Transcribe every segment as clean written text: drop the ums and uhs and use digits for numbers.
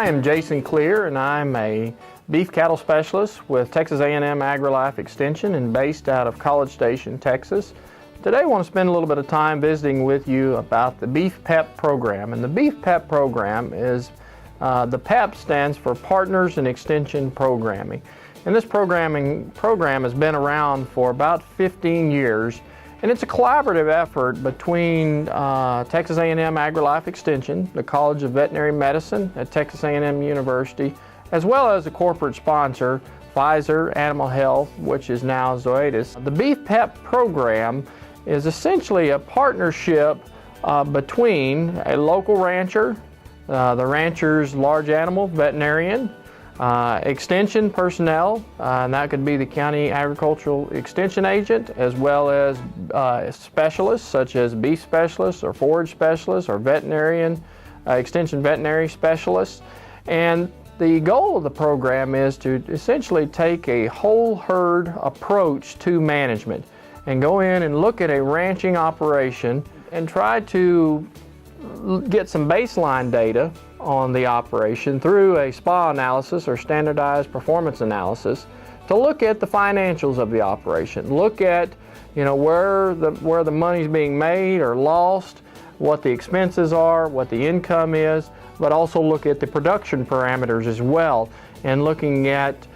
I am Jason Clear, and I'm a beef cattle specialist with Texas A&M AgriLife Extension and based out of College Station, Texas. Today I want to spend a little bit of time visiting with you about the Beef PEP program. And the Beef PEP program is, the PEP stands for Partners in Extension Programming. And this program has been around for about 15 years. And it's a collaborative effort between Texas A&M AgriLife Extension, the College of Veterinary Medicine at Texas A&M University, as well as a corporate sponsor, Pfizer Animal Health, which is now Zoetis. The Beef PEP program is essentially a partnership between a local rancher, the rancher's large animal veterinarian, extension personnel, and that could be the county agricultural extension agent, as well as specialists such as beef specialists or forage specialists or veterinarian, extension veterinary specialists. And the goal of the program is to essentially take a whole herd approach to management and go in and look at a ranching operation and try to get some baseline data on the operation through a SPA analysis or standardized performance analysis to look at the financials of the operation, look at where the money's being made or lost, what the expenses are, what the income is, but also look at the production parameters as well, and looking at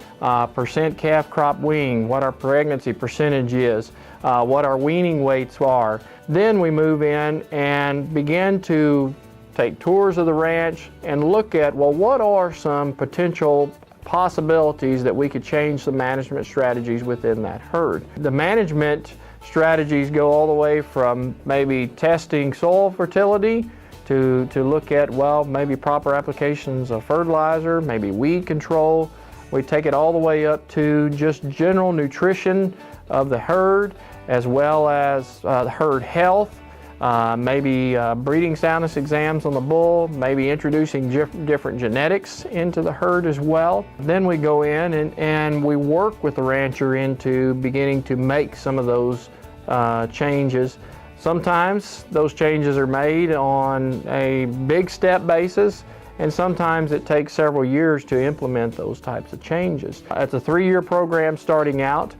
percent calf crop wean, what our pregnancy percentage is, what our weaning weights are. Then we move in and begin to take tours of the ranch and look at, well, what are some potential possibilities that we could change the management strategies within that herd. The management strategies go all the way from maybe testing soil fertility to look at, well, maybe proper applications of fertilizer, maybe weed control. We take it all the way up to just general nutrition of the herd, as well as herd health, maybe breeding soundness exams on the bull, maybe introducing different genetics into the herd as well. Then we go in and we work with the rancher into beginning to make some of those changes. Sometimes those changes are made on a big step basis, and sometimes it takes several years to implement those types of changes. It's a 3-year program starting out,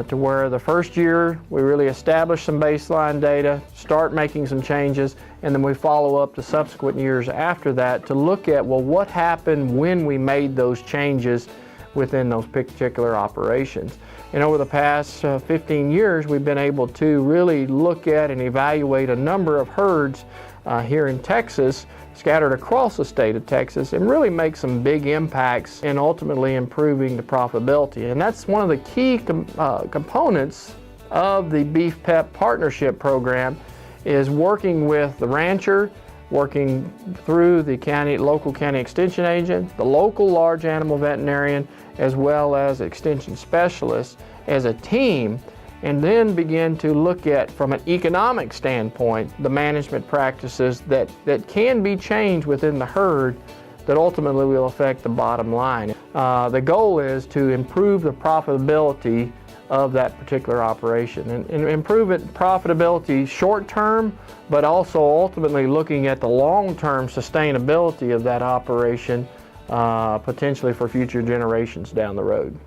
to where the first year we really establish some baseline data, start making some changes, and then we follow up the subsequent years after that to look at, well, what happened when we made those changes within those particular operations. And over the past 15 years, we've been able to really look at and evaluate a number of herds here in Texas, scattered across the state of Texas, and really make some big impacts in ultimately improving the profitability. And that's one of the key components of the Beef PEP Partnership Program, is working with the rancher, working through the local county extension agent, the local large animal veterinarian, as well as extension specialists as a team, and then begin to look at, from an economic standpoint, the management practices that can be changed within the herd that ultimately will affect the bottom line. The goal is to improve the profitability of that particular operation and improve profitability short term, but also ultimately looking at the long-term sustainability of that operation, potentially for future generations down the road.